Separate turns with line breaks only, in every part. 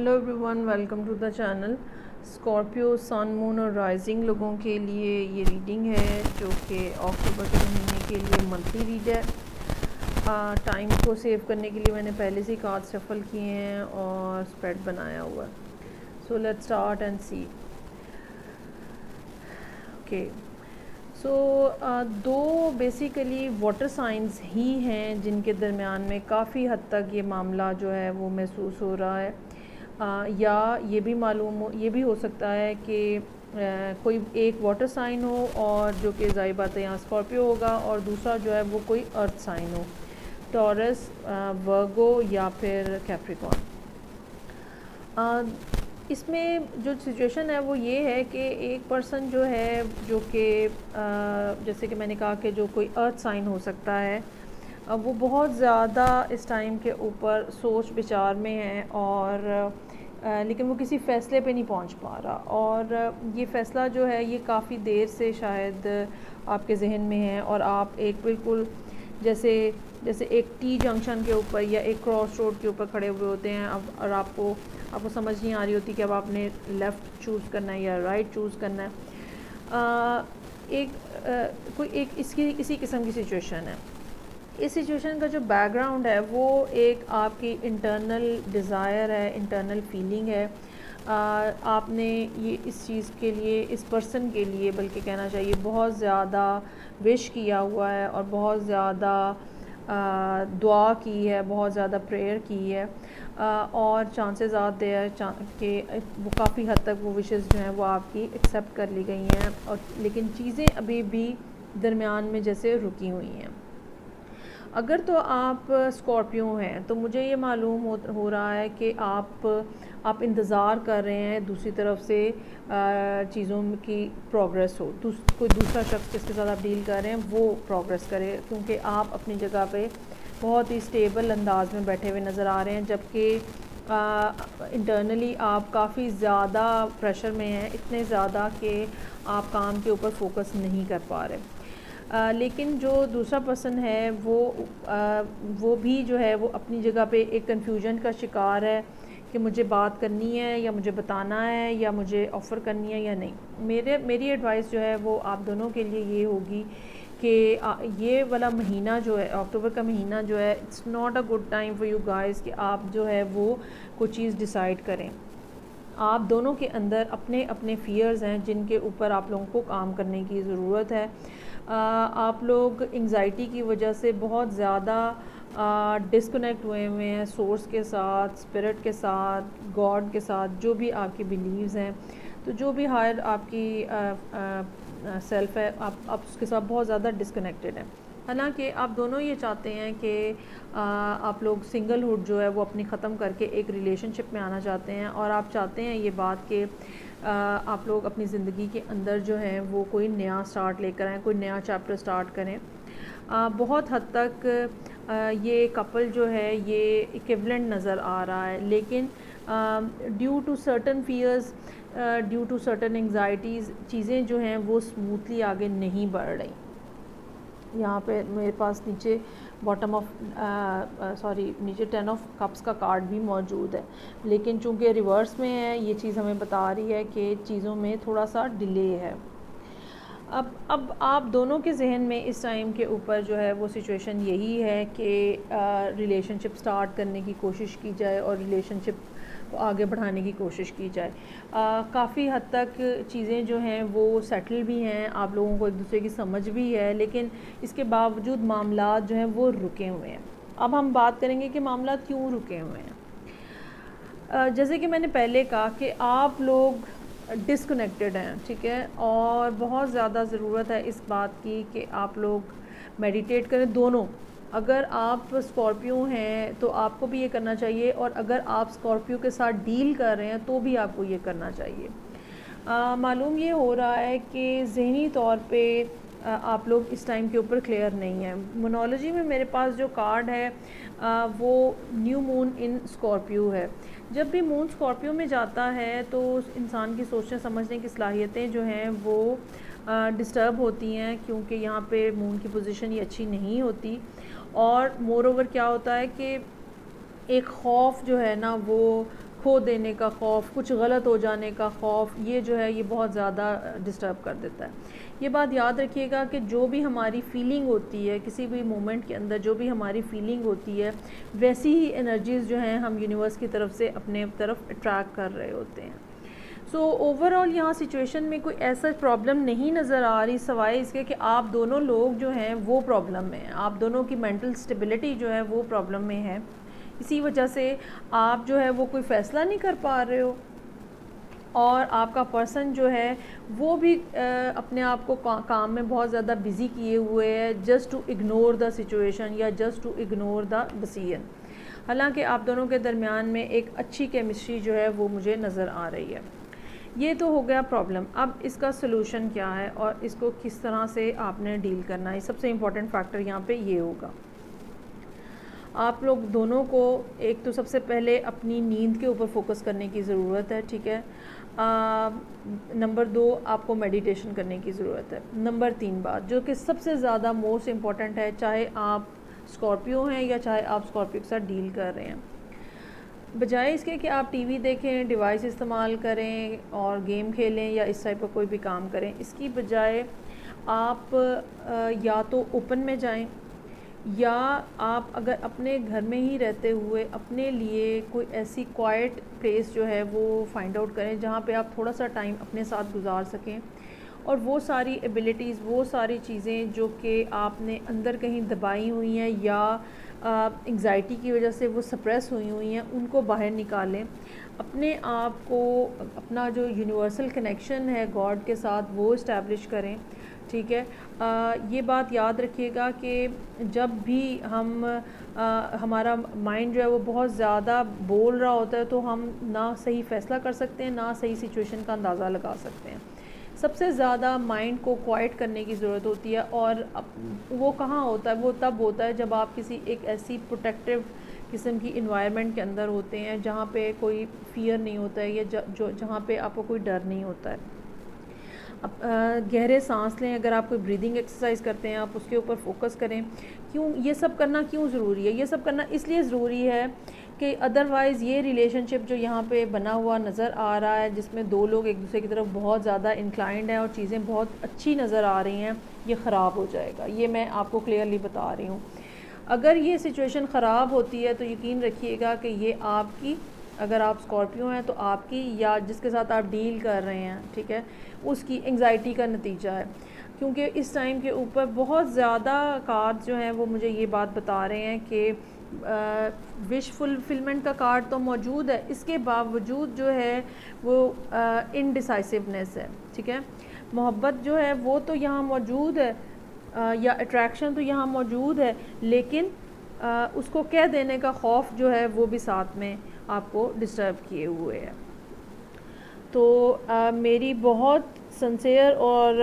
Hello everyone, welcome to the channel. Scorpio sun, moon और rising लोगों के लिए ये रीडिंग है जो कि अक्टूबर के महीने के लिए मंथली रीड है। टाइम को सेव करने के लिए मैंने पहले से ही कार्ड शफल किए हैं और स्प्रेड बनाया हुआ है। So let's start and see. Okay, so दो बेसिकली वाटर साइंस ही हैं जिनके दरमियान में काफ़ी हद तक ये मामला जो है वो महसूस हो रहा है। या ये भी हो सकता है कि कोई एक वाटर साइन हो और जो कि ज़ाहिर बात है यहाँ स्कॉर्पियो होगा, और दूसरा जो है वो कोई अर्थ साइन हो, टॉरस, वर्गो या फिर कैप्रिकॉर्न। इसमें जो सिचुएशन है वो ये है कि एक पर्सन जो है जो कि जैसे कि मैंने कहा कि जो कोई अर्थ साइन हो सकता है, वो बहुत ज़्यादा इस टाइम के ऊपर सोच विचार में है और लेकिन वो किसी फ़ैसले पे नहीं पहुंच पा रहा, और ये फ़ैसला जो है ये काफ़ी देर से शायद आपके जहन में है, और आप एक बिल्कुल जैसे जैसे एक टी जंक्शन के ऊपर या एक क्रॉस रोड के ऊपर खड़े हुए होते हैं अब, और आपको समझ नहीं आ रही होती कि अब आपने लेफ़्ट चूज़ करना है या राइट चूज़ करना है। कोई एक इसी किस्म की सिचुएशन है। इस सिचुएशन का जो बैकग्राउंड है वो एक आपकी इंटरनल डिज़ायर है, इंटरनल फीलिंग है। आपने ये इस चीज़ के लिए, इस पर्सन के लिए बल्कि कहना चाहिए, बहुत ज़्यादा विश किया हुआ है और बहुत ज़्यादा दुआ की है, बहुत ज़्यादा प्रेयर की है, और चांसेस आर देयर कि वो काफ़ी हद तक वो विशेस जो हैं वो आपकी एक्सेप्ट कर ली गई हैं, और लेकिन चीज़ें अभी भी दरमियान में जैसे रुकी हुई हैं। अगर तो आप स्कॉर्पियो हैं तो मुझे ये मालूम हो रहा है कि आप इंतज़ार कर रहे हैं दूसरी तरफ से चीज़ों की प्रोग्रेस हो, कोई दूसरा शख्स जिसके साथ आप डील कर रहे हैं वो प्रोग्रेस करे, क्योंकि आप अपनी जगह पे बहुत ही स्टेबल अंदाज में बैठे हुए नज़र आ रहे हैं, जबकि इंटरनली आप काफ़ी ज़्यादा प्रेशर में हैं, इतने ज़्यादा कि आप काम के ऊपर फोकस नहीं कर पा रहे। लेकिन जो दूसरा पर्सन है वो भी जो है वो अपनी जगह पे एक कन्फ्यूजन का शिकार है कि मुझे बात करनी है या मुझे बताना है या मुझे ऑफ़र करनी है या नहीं। मेरी एडवाइस जो है वो आप दोनों के लिए ये होगी कि ये वाला महीना जो है, अक्टूबर का महीना जो है, it's not a good time for you guys कि आप जो है वो कोई चीज़ डिसाइड करें। आप दोनों के अंदर अपने अपने फ़ियर्स हैं जिनके ऊपर आप लोगों को काम करने की ज़रूरत है। आप लोग एंग्ज़ाइटी की वजह से बहुत ज़्यादा डिस्कनेक्ट हुए हैं सोर्स के साथ, स्पिरिट के साथ, गॉड के साथ, जो भी आपकी बिलीव्स हैं, तो जो भी हायर आपकी सेल्फ है, आप उसके साथ बहुत ज़्यादा डिस्कनेक्टेड हैं। हालांकि आप दोनों ये चाहते हैं कि आप लोग सिंगलहुड जो है वो अपनी ख़त्म करके एक रिलेशनशिप में आना चाहते हैं, और आप चाहते हैं ये बात कि आप लोग अपनी ज़िंदगी के अंदर जो है वो कोई नया स्टार्ट लेकर आएँ, कोई नया चैप्टर स्टार्ट करें। बहुत हद तक ये कपल जो है ये इक्विवेलेंट नज़र आ रहा है, लेकिन due to certain fears, due to certain anxieties, चीज़ें जो हैं वो स्मूथली आगे नहीं बढ़ रही। यहाँ पे मेरे पास नीचे बॉटम ऑफ नीचे 10 ऑफ कप्स का कार्ड भी मौजूद है, लेकिन चूंकि रिवर्स में है ये चीज़ हमें बता रही है कि चीज़ों में थोड़ा सा डिले है। अब आप दोनों के जहन में इस टाइम के ऊपर जो है वो सिचुएशन यही है कि रिलेशनशिप स्टार्ट करने की कोशिश की जाए और रिलेशनशिप को आगे बढ़ाने की कोशिश की जाए। काफ़ी हद तक चीज़ें जो हैं वो सेटल भी हैं, आप लोगों को एक दूसरे की समझ भी है, लेकिन इसके बावजूद मामला जो हैं वो रुके हुए हैं। अब हम बात करेंगे कि मामला क्यों रुके हुए हैं। जैसे कि मैंने पहले कहा कि आप लोग डिस्कनेक्टेड हैं, ठीक है, और बहुत ज़्यादा ज़रूरत है इस बात की कि आप लोग मेडिटेट करें दोनों। अगर आप स्कॉर्पियो हैं तो आपको भी ये करना चाहिए, और अगर आप स्कॉर्पियो के साथ डील कर रहे हैं तो भी आपको ये करना चाहिए। मालूम ये हो रहा है कि ज़हनी तौर पे आप लोग इस टाइम के ऊपर क्लियर नहीं है। मोनोलॉजी में मेरे पास जो कार्ड है वो न्यू मून इन स्कॉर्पियो है। जब भी मून स्कॉर्पियो में जाता है तो इंसान की सोचने समझने की सलाहियतें जो हैं वो डिस्टर्ब होती हैं, क्योंकि यहाँ पे मून की पोजीशन ये अच्छी नहीं होती, और मोर ओवर क्या होता है कि एक खौफ जो है ना वो खो देने का खौफ, कुछ गलत हो जाने का खौफ, ये जो है ये बहुत ज़्यादा डिस्टर्ब कर देता है। ये बात याद रखिएगा कि जो भी हमारी फीलिंग होती है किसी भी मोमेंट के अंदर, जो भी हमारी फीलिंग होती है, वैसी ही एनर्जीज़ जो हैं हम यूनिवर्स की तरफ से अपने तरफ अट्रैक्ट कर रहे होते हैं। सो ओवरऑल यहाँ सिचुएशन में कोई ऐसा प्रॉब्लम नहीं नज़र आ रही, सवाए इसके कि आप दोनों लोग जो हैं वो प्रॉब्लम में हैं, आप दोनों की मेंटल स्टेबिलिटी जो है वो प्रॉब्लम में है। इसी वजह से आप जो है वो कोई फ़ैसला नहीं कर पा रहे हो, और आपका पर्सन जो है वो भी अपने आप को काम में बहुत ज़्यादा बिज़ी किए हुए है, just to ignore the situation या just to ignore the decision. हालांकि आप दोनों के दरमियान में एक अच्छी केमिस्ट्री जो है वो मुझे नज़र आ रही है। ये तो हो गया प्रॉब्लम। अब इसका सलूशन क्या है और इसको किस तरह से आपने डील करना है, सबसे इम्पॉर्टेंट फैक्टर यहाँ पे ये होगा। आप लोग दोनों को एक तो सबसे पहले अपनी नींद के ऊपर फोकस करने की ज़रूरत है, ठीक है। नंबर 2, आपको मेडिटेशन करने की ज़रूरत है। नंबर 3 बात जो कि सबसे ज़्यादा मोस्ट इम्पॉर्टेंट है, चाहे आप स्कॉर्पियो हैं या चाहे आप स्कॉर्पियो के साथ डील कर रहे हैं, बजाय इसके कि आप टीवी देखें, डिवाइस इस्तेमाल करें और गेम खेलें या इस टाइप का कोई भी काम करें, इसकी बजाय आप या तो ओपन में जाएं, या आप अगर अपने घर में ही रहते हुए अपने लिए कोई ऐसी क्वाइट प्लेस जो है वो फाइंड आउट करें जहाँ पे आप थोड़ा सा टाइम अपने साथ गुजार सकें, और वो सारी एबिलिटीज़, वो सारी चीज़ें जो कि आपने अंदर कहीं दबाई हुई हैं या एंग्जाइटी की वजह से वो सप्रेस हुई हुई हैं, उनको बाहर निकालें। अपने आप को, अपना जो यूनिवर्सल कनेक्शन है गॉड के साथ, वो इस्टेब्लिश करें, ठीक है। ये बात याद रखिएगा कि जब भी हमारा माइंड जो है वो बहुत ज़्यादा बोल रहा होता है तो हम ना सही फ़ैसला कर सकते हैं, ना सही सिचुएशन का अंदाज़ा लगा सकते हैं। सबसे ज़्यादा माइंड को क्वाइट करने की ज़रूरत होती है, और वो कहाँ होता है, वो तब होता है जब आप किसी एक ऐसी प्रोटेक्टिव किस्म की इन्वायरमेंट के अंदर होते हैं जहाँ पे कोई फ़ियर नहीं होता है, या जहाँ पे आपको कोई डर नहीं होता है। अब गहरे सांस लें, अगर आप कोई ब्रीदिंग एक्सरसाइज करते हैं आप उसके ऊपर फोकस करें। क्यों ये सब करना क्यों ज़रूरी है? ये सब करना इसलिए ज़रूरी है कि अदरवाइज़ ये रिलेशनशिप जो यहाँ पे बना हुआ नज़र आ रहा है, जिसमें दो लोग एक दूसरे की तरफ बहुत ज़्यादा इंक्लाइंड हैं और चीज़ें बहुत अच्छी नज़र आ रही हैं, ये ख़राब हो जाएगा। ये मैं आपको क्लियरली बता रही हूँ। अगर ये सिचुएशन ख़राब होती है तो यकीन रखिएगा कि ये आपकी, अगर आप स्कॉर्पियो हैं तो आपकी, या जिसके साथ आप डील कर रहे हैं, ठीक है, उसकी एंग्जाइटी का नतीजा है। क्योंकि इस टाइम के ऊपर बहुत ज़्यादा कार्ड जो हैं वो मुझे ये बात बता रहे हैं कि विश फुलफिलमेंट का कार्ड तो मौजूद है, इसके बावजूद जो है वो इनडिसाइसिवनेस है, ठीक है। मोहब्बत जो है वो तो यहाँ मौजूद है, या अट्रैक्शन तो यहाँ मौजूद है, लेकिन उसको कह देने का खौफ जो है वो भी साथ में आपको डिस्टर्ब किए हुए है। तो मेरी बहुत सिंसियर और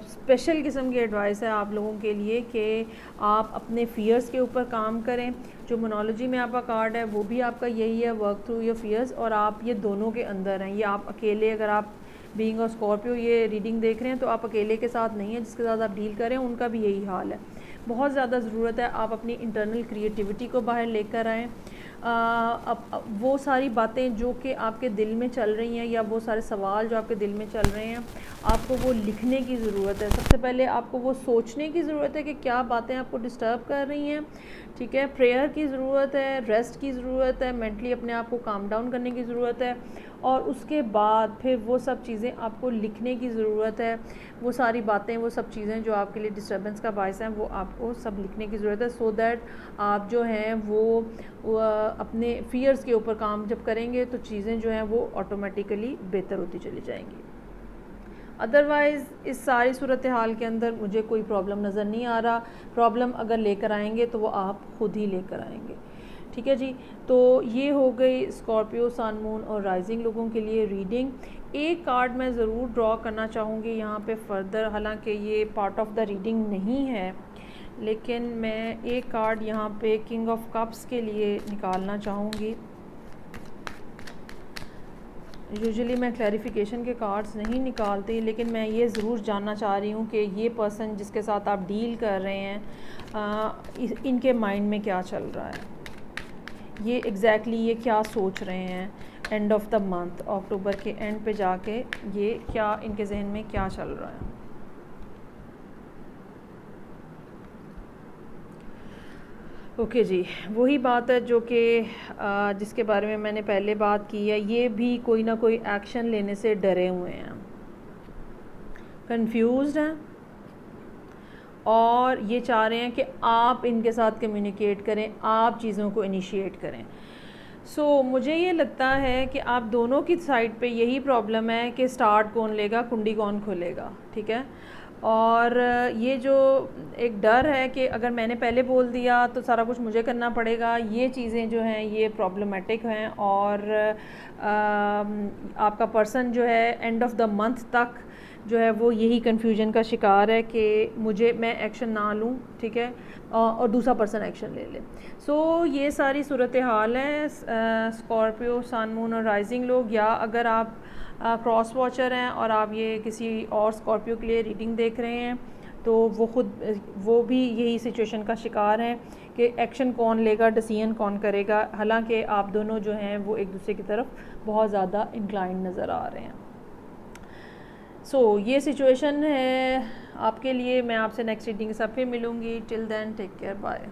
स्पेशल किस्म की एडवाइस है आप लोगों के लिए कि आप अपने फ़ियर्स के ऊपर काम करें। जो मोनोलॉजी में आपका कार्ड है वो भी आपका यही है, वर्क थ्रू योर फ़ियर्स, और आप ये दोनों के अंदर हैं। ये आप अकेले, अगर आप बीइंग अ स्कॉर्पियो ये रीडिंग देख रहे हैं तो आप अकेले के साथ नहीं हैं, जिसके साथ आप डील करें उनका भी यही हाल है। बहुत ज़्यादा ज़रूरत है आप अपनी इंटरनल क्रिएटिविटी को बाहर लेकर आएँ। अब वो सारी बातें जो कि आपके दिल में चल रही हैं, या वो सारे सवाल जो आपके दिल में चल रहे हैं, आपको वो लिखने की ज़रूरत है। सबसे पहले आपको वो सोचने की ज़रूरत है कि क्या बातें आपको डिस्टर्ब कर रही हैं, ठीक है। प्रेयर की ज़रूरत है, रेस्ट की ज़रूरत है, मेंटली अपने आप को काम डाउन करने की ज़रूरत है, और उसके बाद फिर वो सब चीज़ें आपको लिखने की ज़रूरत है। वो सारी बातें, वो सब चीज़ें जो आपके लिए डिस्टर्बेंस का बायस हैं, वो आपको सब लिखने की ज़रूरत है, सो दैट आप जो हैं वो अपने फ़ियर्स के ऊपर काम जब करेंगे तो चीज़ें जो हैं वो ऑटोमेटिकली बेहतर होती चली जाएंगी। अदरवाइज़ इस सारी सूरत हाल के अंदर मुझे कोई प्रॉब्लम नज़र नहीं आ रहा। प्रॉब्लम अगर लेकर आएंगे तो वो आप ख़ुद ही लेकर आएंगे, ठीक है जी। तो ये हो गई स्कॉर्पियो, सन, मून और राइजिंग लोगों के लिए रीडिंग। एक कार्ड मैं ज़रूर ड्रॉ करना चाहूँगी यहाँ पे फर्दर, हालांकि ये पार्ट ऑफ द रीडिंग नहीं है, लेकिन मैं एक कार्ड यहाँ पे किंग ऑफ कप्स के लिए निकालना चाहूँगी। यूजुअली मैं क्लैरिफिकेशन के कार्ड्स नहीं निकालती, लेकिन मैं ये ज़रूर जानना चाह रही हूँ कि ये पर्सन जिसके साथ आप डील कर रहे हैं इनके माइंड में क्या चल रहा है, ये एग्जैक्टली ये क्या सोच रहे हैं, एंड ऑफ द मंथ, अक्टूबर के एंड पे जाके ये क्या इनके जहन में क्या चल रहा है। ओके जी, वही बात है जो कि जिसके बारे में मैंने पहले बात की है, ये भी कोई ना कोई एक्शन लेने से डरे हुए हैं, कंफ्यूज्ड हैं और ये चाह रहे हैं कि आप इनके साथ कम्युनिकेट करें, आप चीज़ों को इनिशिएट करें। मुझे ये लगता है कि आप दोनों की साइड पे यही प्रॉब्लम है कि स्टार्ट कौन लेगा, कुंडी कौन खोलेगा, ठीक है। और ये जो एक डर है कि अगर मैंने पहले बोल दिया तो सारा कुछ मुझे करना पड़ेगा, ये चीज़ें जो हैं ये प्रॉब्लमेटिक हैं। और आपका पर्सन जो है एंड ऑफ द मंथ तक जो है वो यही कन्फ्यूजन का शिकार है कि मैं एक्शन ना लूँ, ठीक है, और दूसरा पर्सन एक्शन ले ले। ये सारी सूरत हाल है स्कॉर्पियो, सन, मून और राइजिंग लोग, या अगर आप क्रॉस वॉचर हैं और आप ये किसी और स्कॉर्पियो के लिए रीडिंग देख रहे हैं तो वो भी यही सिचुएशन का शिकार हैं कि एक्शन कौन लेगा, डिसीजन कौन करेगा, हालांकि आप दोनों जो हैं वो एक दूसरे की तरफ बहुत ज़्यादा इंक्लाइंड नज़र आ रहे हैं। ये सिचुएशन है आपके लिए। मैं आपसे नेक्स्ट रीडिंग के साथ फिर मिलूँगी। Till then take care, bye.